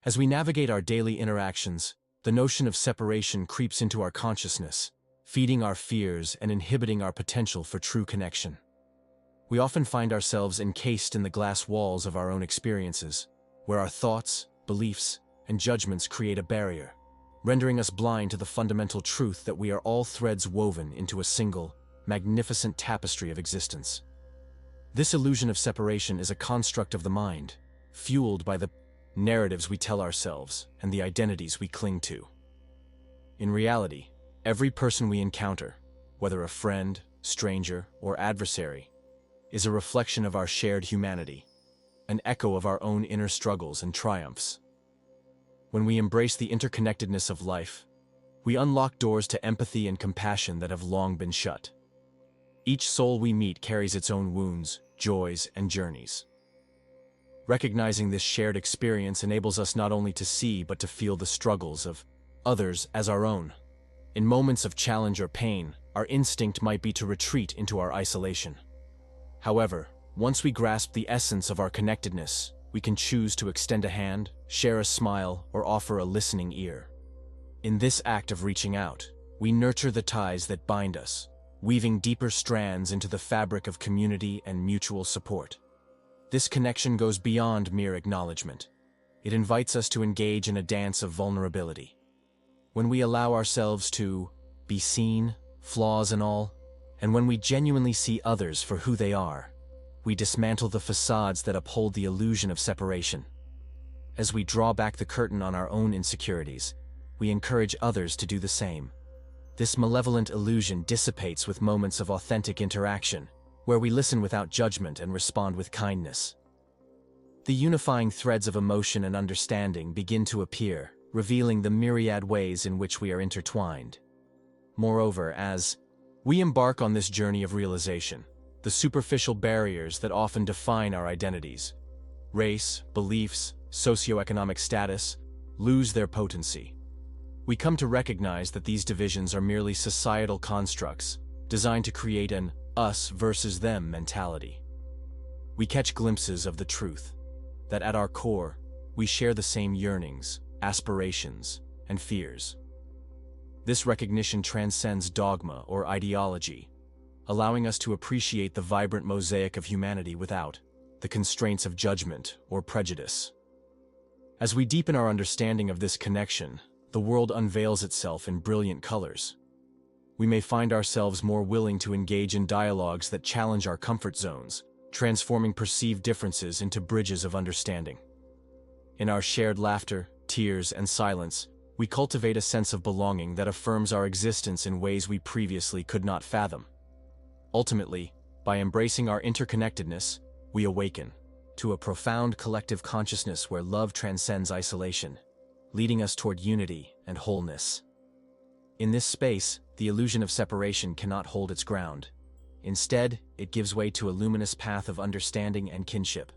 As we navigate our daily interactions, the notion of separation creeps into our consciousness, feeding our fears and inhibiting our potential for true connection. We often find ourselves encased in the glass walls of our own experiences, where our thoughts, beliefs, and judgments create a barrier, rendering us blind to the fundamental truth that we are all threads woven into a single, magnificent tapestry of existence. This illusion of separation is a construct of the mind, fueled by the narratives we tell ourselves and the identities we cling to. In reality, every person we encounter, whether a friend, stranger, or adversary, is a reflection of our shared humanity, an echo of our own inner struggles and triumphs. When we embrace the interconnectedness of life, we unlock doors to empathy and compassion that have long been shut. Each soul we meet carries its own wounds, joys, and journeys. Recognizing this shared experience enables us not only to see but to feel the struggles of others as our own. In moments of challenge or pain, our instinct might be to retreat into our isolation. However, once we grasp the essence of our connectedness, we can choose to extend a hand, share a smile, or offer a listening ear. In this act of reaching out, we nurture the ties that bind us, weaving deeper strands into the fabric of community and mutual support. This connection goes beyond mere acknowledgement. It invites us to engage in a dance of vulnerability. When we allow ourselves to be seen, flaws and all, and when we genuinely see others for who they are, we dismantle the facades that uphold the illusion of separation. As we draw back the curtain on our own insecurities, we encourage others to do the same. This malevolent illusion dissipates with moments of authentic interaction, where we listen without judgment and respond with kindness. The unifying threads of emotion and understanding begin to appear, revealing the myriad ways in which we are intertwined. Moreover, as we embark on this journey of realization, the superficial barriers that often define our identities, race, beliefs, socioeconomic status, lose their potency. We come to recognize that these divisions are merely societal constructs designed to create an us versus them mentality. We catch glimpses of the truth, that at our core, we share the same yearnings, aspirations, and fears. This recognition transcends dogma or ideology, allowing us to appreciate the vibrant mosaic of humanity without the constraints of judgment or prejudice. As we deepen our understanding of this connection, the world unveils itself in brilliant colors. We may find ourselves more willing to engage in dialogues that challenge our comfort zones, transforming perceived differences into bridges of understanding. In our shared laughter, tears, and silence, we cultivate a sense of belonging that affirms our existence in ways we previously could not fathom. Ultimately, by embracing our interconnectedness, we awaken to a profound collective consciousness where love transcends isolation, leading us toward unity and wholeness. In this space, the illusion of separation cannot hold its ground. Instead, it gives way to a luminous path of understanding and kinship.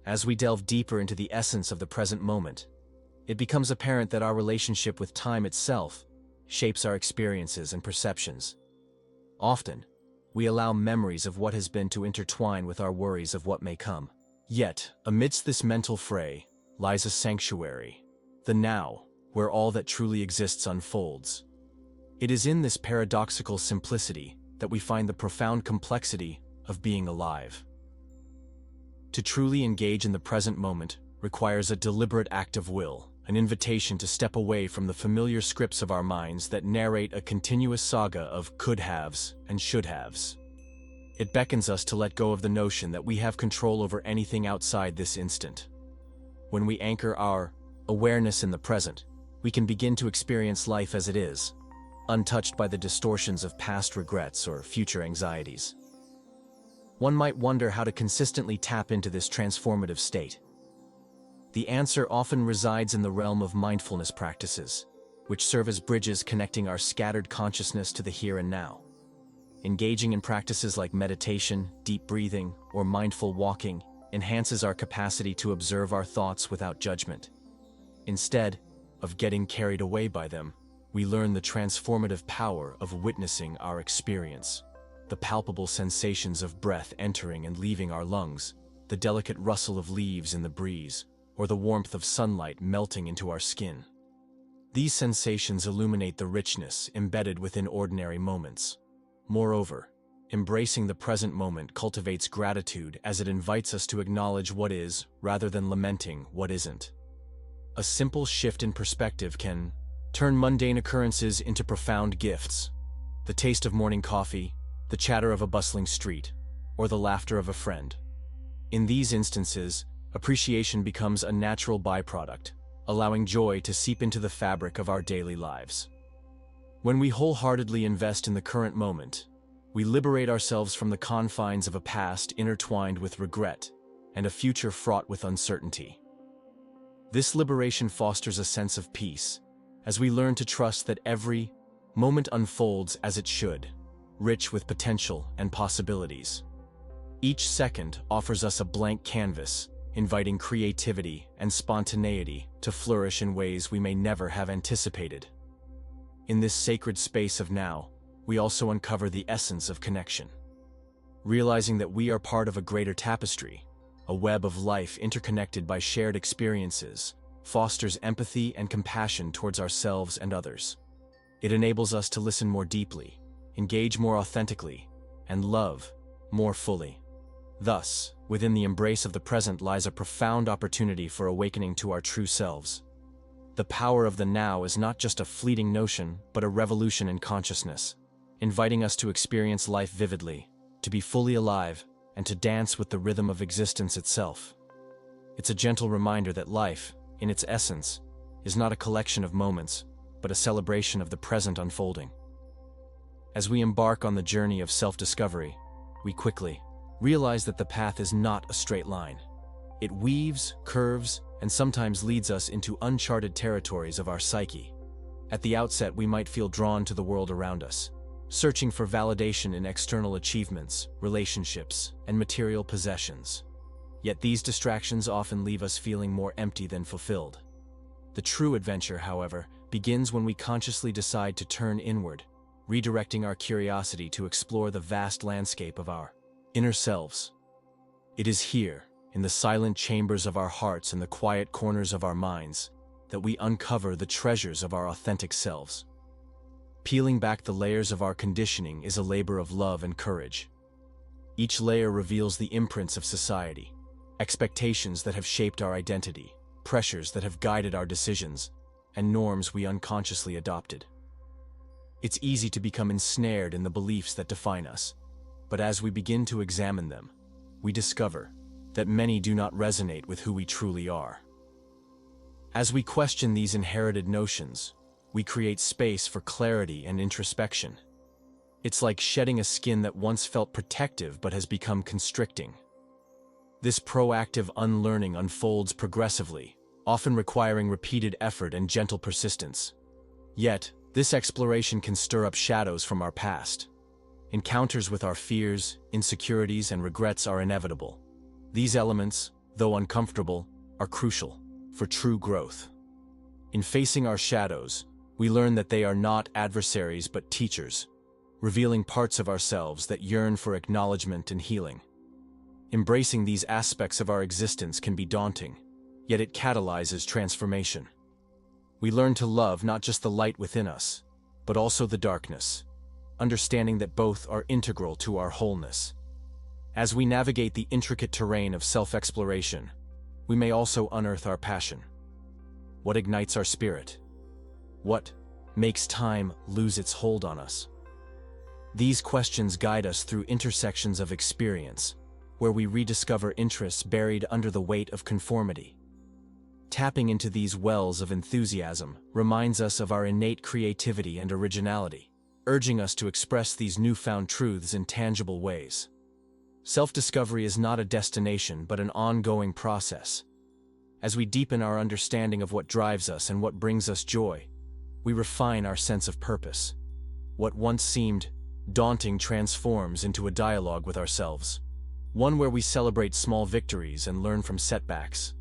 As we delve deeper into the essence of the present moment, it becomes apparent that our relationship with time itself shapes our experiences and perceptions. Often, we allow memories of what has been to intertwine with our worries of what may come. Yet, amidst this mental fray, lies a sanctuary, the now, where all that truly exists unfolds. It is in this paradoxical simplicity that we find the profound complexity of being alive. To truly engage in the present moment requires a deliberate act of will, an invitation to step away from the familiar scripts of our minds that narrate a continuous saga of could-haves and should-haves. It beckons us to let go of the notion that we have control over anything outside this instant. When we anchor our awareness in the present, we can begin to experience life as it is, untouched by the distortions of past regrets or future anxieties. One might wonder how to consistently tap into this transformative state. The answer often resides in the realm of mindfulness practices, which serve as bridges connecting our scattered consciousness to the here and now. Engaging in practices like meditation, deep breathing, or mindful walking enhances our capacity to observe our thoughts without judgment. Instead of getting carried away by them, we learn the transformative power of witnessing our experience, the palpable sensations of breath entering and leaving our lungs, the delicate rustle of leaves in the breeze, or the warmth of sunlight melting into our skin. These sensations illuminate the richness embedded within ordinary moments. Moreover, embracing the present moment cultivates gratitude as it invites us to acknowledge what is rather than lamenting what isn't. A simple shift in perspective can turn mundane occurrences into profound gifts. The taste of morning coffee, the chatter of a bustling street, or the laughter of a friend. In these instances, appreciation becomes a natural byproduct, allowing joy to seep into the fabric of our daily lives. When we wholeheartedly invest in the current moment, we liberate ourselves from the confines of a past intertwined with regret and a future fraught with uncertainty. This liberation fosters a sense of peace, as we learn to trust that every moment unfolds as it should, rich with potential and possibilities. Each second offers us a blank canvas, inviting creativity and spontaneity to flourish in ways we may never have anticipated. In this sacred space of now, we also uncover the essence of connection. Realizing that we are part of a greater tapestry, a web of life interconnected by shared experiences, fosters empathy and compassion towards ourselves and others. It enables us to listen more deeply, engage more authentically, and love more fully. Thus, within the embrace of the present lies a profound opportunity for awakening to our true selves. The power of the now is not just a fleeting notion, but a revolution in consciousness, inviting us to experience life vividly, to be fully alive, and to dance with the rhythm of existence itself. It's a gentle reminder that life, in its essence, is not a collection of moments, but a celebration of the present unfolding. As we embark on the journey of self-discovery, we quickly realize that the path is not a straight line. It weaves, curves, and sometimes leads us into uncharted territories of our psyche. At the outset, we might feel drawn to the world around us, searching for validation in external achievements, relationships, and material possessions. Yet these distractions often leave us feeling more empty than fulfilled. The true adventure, however, begins when we consciously decide to turn inward, redirecting our curiosity to explore the vast landscape of our inner selves. It is here, in the silent chambers of our hearts and the quiet corners of our minds, that we uncover the treasures of our authentic selves. Peeling back the layers of our conditioning is a labor of love and courage. Each layer reveals the imprints of society, expectations that have shaped our identity, pressures that have guided our decisions, and norms we unconsciously adopted. It's easy to become ensnared in the beliefs that define us, but as we begin to examine them, we discover that many do not resonate with who we truly are. As we question these inherited notions, we create space for clarity and introspection. It's like shedding a skin that once felt protective but has become constricting. This proactive unlearning unfolds progressively, often requiring repeated effort and gentle persistence. Yet, this exploration can stir up shadows from our past. Encounters with our fears, insecurities, and regrets are inevitable. These elements, though uncomfortable, are crucial for true growth. In facing our shadows, we learn that they are not adversaries but teachers, revealing parts of ourselves that yearn for acknowledgement and healing. Embracing these aspects of our existence can be daunting, yet it catalyzes transformation. We learn to love not just the light within us, but also the darkness, understanding that both are integral to our wholeness. As we navigate the intricate terrain of self-exploration, we may also unearth our passion. What ignites our spirit? What makes time lose its hold on us? These questions guide us through intersections of experience, where we rediscover interests buried under the weight of conformity. Tapping into these wells of enthusiasm reminds us of our innate creativity and originality, urging us to express these newfound truths in tangible ways. Self-discovery is not a destination but an ongoing process. As we deepen our understanding of what drives us and what brings us joy, we refine our sense of purpose. What once seemed daunting transforms into a dialogue with ourselves, one where we celebrate small victories and learn from setbacks.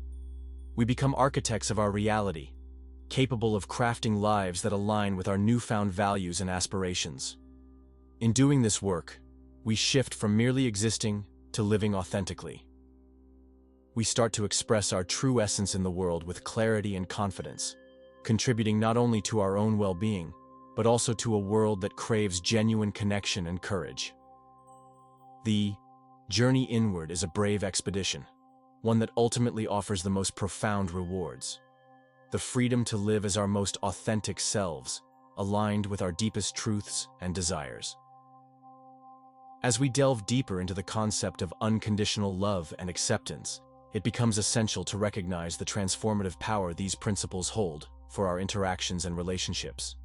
We become architects of our reality, capable of crafting lives that align with our newfound values and aspirations. In doing this work, we shift from merely existing to living authentically. we start to express our true essence in the world with clarity and confidence, contributing not only to our own well-being, but also to a world that craves genuine connection and courage. The journey inward is a brave expedition, one that ultimately offers the most profound rewards. The freedom to live as our most authentic selves, aligned with our deepest truths and desires. As we delve deeper into the concept of unconditional love and acceptance, it becomes essential to recognize the transformative power these principles hold for our interactions and relationships.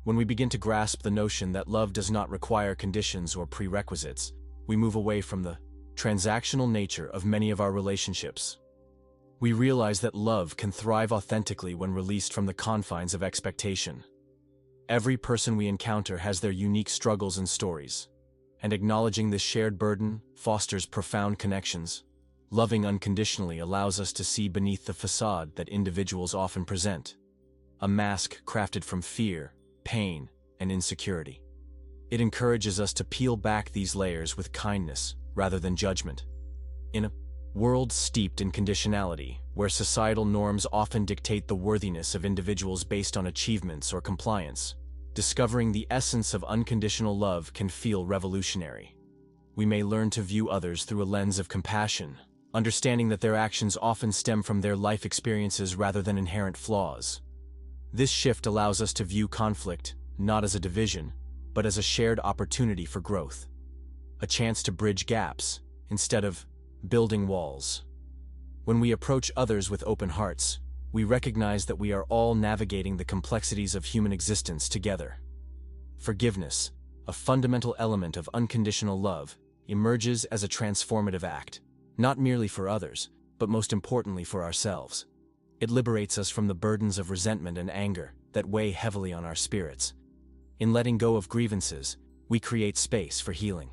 When we begin to grasp the notion that love does not require conditions or prerequisites, we move away from the transactional nature of many of our relationships. We realize that love can thrive authentically when released from the confines of expectation. Every person we encounter has their unique struggles and stories, and acknowledging this shared burden fosters profound connections. Loving unconditionally allows us to see beneath the facade that individuals often present, a mask crafted from fear, pain, and insecurity. It encourages us to peel back these layers with kindness rather than judgment. In a world steeped in conditionality, where societal norms often dictate the worthiness of individuals based on achievements or compliance, discovering the essence of unconditional love can feel revolutionary. We may learn to view others through a lens of compassion, understanding that their actions often stem from their life experiences rather than inherent flaws. This shift allows us to view conflict not as a division, but as a shared opportunity for growth, a chance to bridge gaps instead of building walls. When we approach others with open hearts, we recognize that we are all navigating the complexities of human existence together. Forgiveness, a fundamental element of unconditional love, emerges as a transformative act, not merely for others, but most importantly for ourselves. It liberates us from the burdens of resentment and anger that weigh heavily on our spirits. In letting go of grievances, we create space for healing.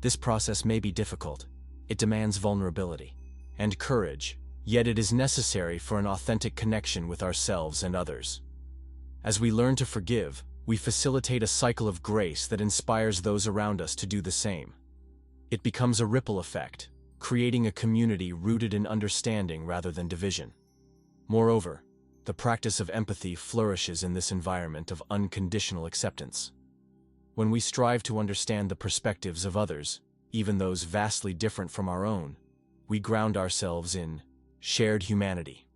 This process may be difficult. It demands vulnerability and courage, yet it is necessary for an authentic connection with ourselves and others. As we learn to forgive, we facilitate a cycle of grace that inspires those around us to do the same. It becomes a ripple effect, creating a community rooted in understanding rather than division. Moreover, the practice of empathy flourishes in this environment of unconditional acceptance. When we strive to understand the perspectives of others, even those vastly different from our own, we ground ourselves in shared humanity.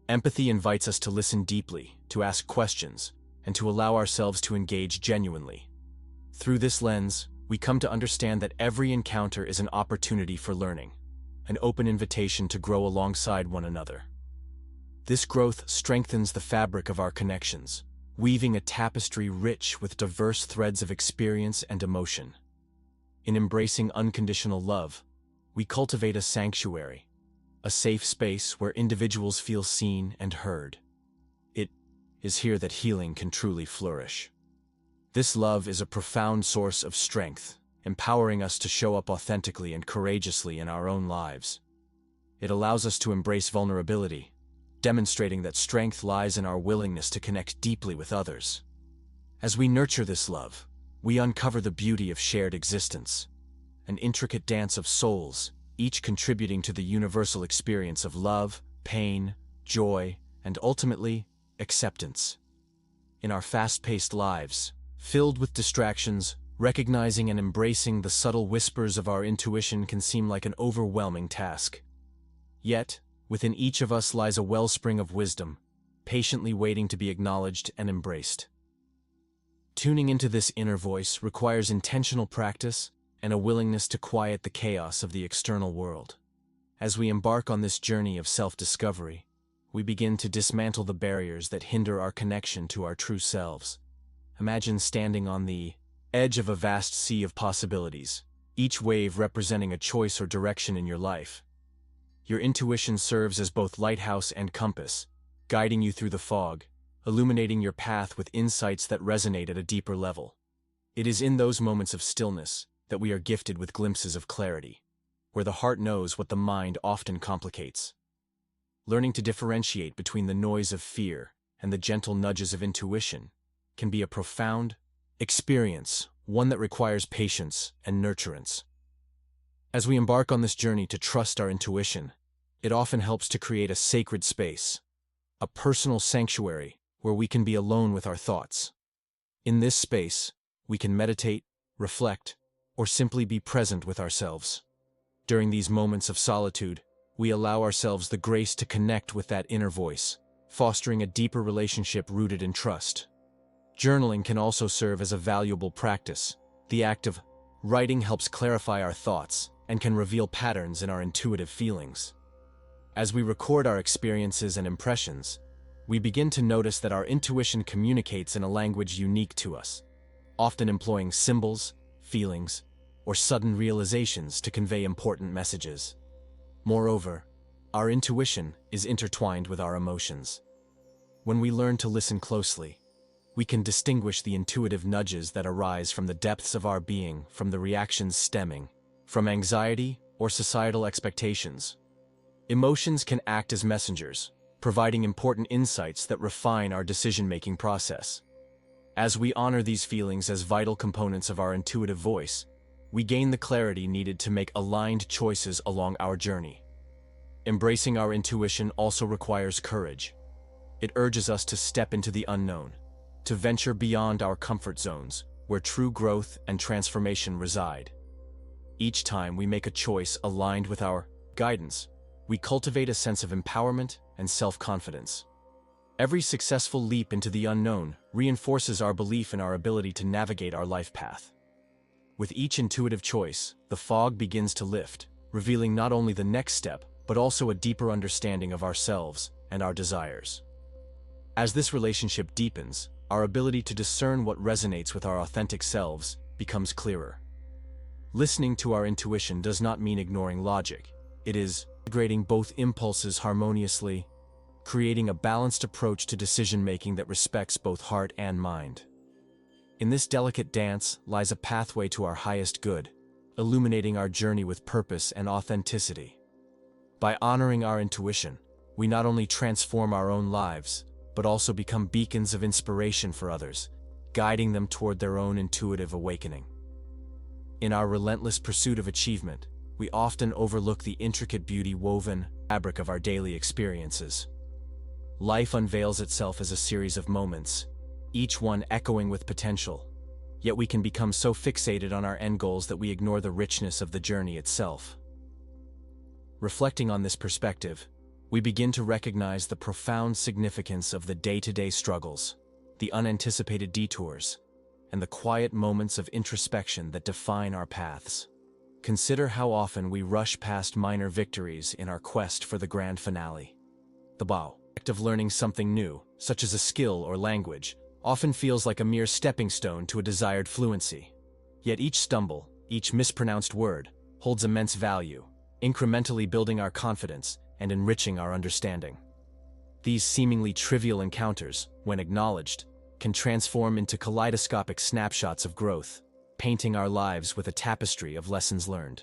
Empathy invites us to listen deeply, to ask questions, and to allow ourselves to engage genuinely. Through this lens, we come to understand that every encounter is an opportunity for learning, an open invitation to grow alongside one another. This growth strengthens the fabric of our connections, weaving a tapestry rich with diverse threads of experience and emotion. In embracing unconditional love, we cultivate a sanctuary, a safe space where individuals feel seen and heard. It is here that healing can truly flourish. This love is a profound source of strength, empowering us to show up authentically and courageously in our own lives. It allows us to embrace vulnerability, demonstrating that strength lies in our willingness to connect deeply with others. As we nurture this love, we uncover the beauty of shared existence, an intricate dance of souls, each contributing to the universal experience of love, pain, joy, and ultimately, acceptance. In our fast-paced lives, filled with distractions, recognizing and embracing the subtle whispers of our intuition can seem like an overwhelming task. Yet, within each of us lies a wellspring of wisdom, patiently waiting to be acknowledged and embraced. Tuning into this inner voice requires intentional practice and a willingness to quiet the chaos of the external world. As we embark on this journey of self-discovery, we begin to dismantle the barriers that hinder our connection to our true selves. Imagine standing on the edge of a vast sea of possibilities, each wave representing a choice or direction in your life. Your intuition serves as both lighthouse and compass, guiding you through the fog, illuminating your path with insights that resonate at a deeper level. It is in those moments of stillness that we are gifted with glimpses of clarity, where the heart knows what the mind often complicates. Learning to differentiate between the noise of fear and the gentle nudges of intuition can be a profound experience, one that requires patience and nurturance. As we embark on this journey to trust our intuition, It often helps to create a sacred space, a personal sanctuary where we can be alone with our thoughts. In this space, we can meditate, reflect, or simply be present with ourselves. During these moments of solitude, we allow ourselves the grace to connect with that inner voice, fostering a deeper relationship rooted in trust. Journaling can also serve as a valuable practice. The act of writing helps clarify our thoughts and can reveal patterns in our intuitive feelings. As we record our experiences and impressions, we begin to notice that our intuition communicates in a language unique to us, often employing symbols, feelings, or sudden realizations to convey important messages. Moreover, our intuition is intertwined with our emotions. When we learn to listen closely, we can distinguish the intuitive nudges that arise from the depths of our being from the reactions stemming from anxiety or societal expectations. Emotions can act as messengers, providing important insights that refine our decision-making process. As we honor these feelings as vital components of our intuitive voice, we gain the clarity needed to make aligned choices along our journey. Embracing our intuition also requires courage. It urges us to step into the unknown, to venture beyond our comfort zones, where true growth and transformation reside. Each time we make a choice aligned with our guidance, we cultivate a sense of empowerment and self-confidence. Every successful leap into the unknown reinforces our belief in our ability to navigate our life path. With each intuitive choice, the fog begins to lift, revealing not only the next step, but also a deeper understanding of ourselves and our desires. As this relationship deepens, our ability to discern what resonates with our authentic selves becomes clearer. Listening to our intuition does not mean ignoring logic. It is integrating both impulses harmoniously, creating a balanced approach to decision-making that respects both heart and mind. In this delicate dance lies a pathway to our highest good, illuminating our journey with purpose and authenticity. By honoring our intuition, we not only transform our own lives, but also become beacons of inspiration for others, guiding them toward their own intuitive awakening. In our relentless pursuit of achievement, we often overlook the intricate beauty woven fabric of our daily experiences. Life unveils itself as a series of moments, each one echoing with potential. Yet we can become so fixated on our end goals that we ignore the richness of the journey itself. Reflecting on this perspective, we begin to recognize the profound significance of the day-to-day struggles, the unanticipated detours, and the quiet moments of introspection that define our paths. Consider how often we rush past minor victories in our quest for the grand finale. The act of learning something new, such as a skill or language, often feels like a mere stepping stone to a desired fluency. Yet each stumble, each mispronounced word, holds immense value, incrementally building our confidence and enriching our understanding. These seemingly trivial encounters, when acknowledged, can transform into kaleidoscopic snapshots of growth, painting our lives with a tapestry of lessons learned.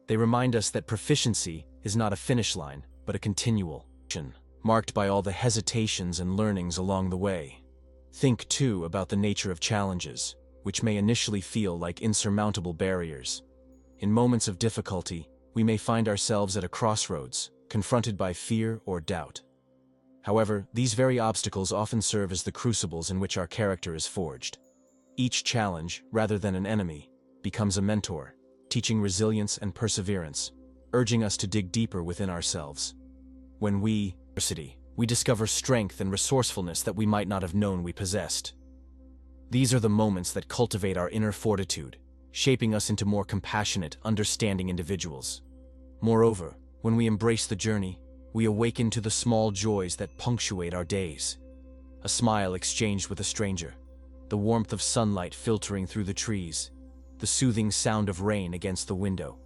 They remind us that proficiency is not a finish line, but a continual action, marked by all the hesitations and learnings along the way. Think, too, about the nature of challenges, which may initially feel like insurmountable barriers. In moments of difficulty, we may find ourselves at a crossroads, confronted by fear or doubt. However, these very obstacles often serve as the crucibles in which our character is forged. Each challenge, rather than an enemy, becomes a mentor, teaching resilience and perseverance, urging us to dig deeper within ourselves. When we discover strength and resourcefulness that we might not have known we possessed. These are the moments that cultivate our inner fortitude, shaping us into more compassionate, understanding individuals. Moreover, when we embrace the journey, we awaken to the small joys that punctuate our days. A smile exchanged with a stranger, the warmth of sunlight filtering through the trees, the soothing sound of rain against the window.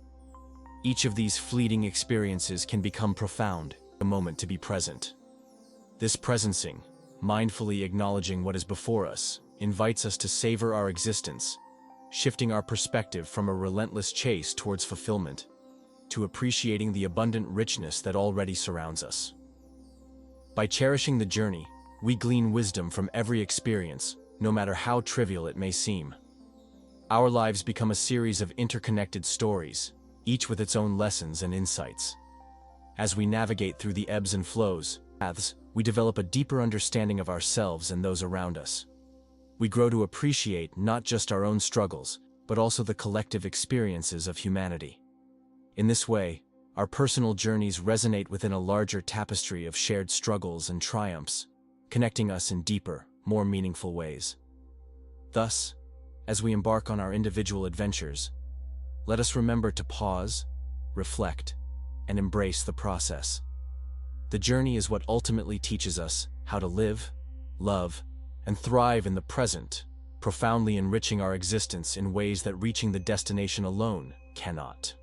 Each of these fleeting experiences can become profound, a moment to be present. This presencing, mindfully acknowledging what is before us, invites us to savor our existence, shifting our perspective from a relentless chase towards fulfillment to appreciating the abundant richness that already surrounds us. By cherishing the journey, we glean wisdom from every experience, no matter how trivial it may seem. Our lives become a series of interconnected stories, each with its own lessons and insights. As we navigate through the ebbs and flows, paths, we develop a deeper understanding of ourselves and those around us. We grow to appreciate not just our own struggles, but also the collective experiences of humanity. In this way, our personal journeys resonate within a larger tapestry of shared struggles and triumphs, connecting us in deeper, more meaningful ways. Thus, as we embark on our individual adventures, let us remember to pause, reflect, and embrace the process. The journey is what ultimately teaches us how to live, love, and thrive in the present, profoundly enriching our existence in ways that reaching the destination alone cannot.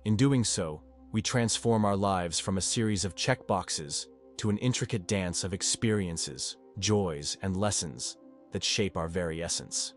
In doing so, we transform our lives from a series of checkboxes to an intricate dance of experiences, joys, and lessons that shape our very essence.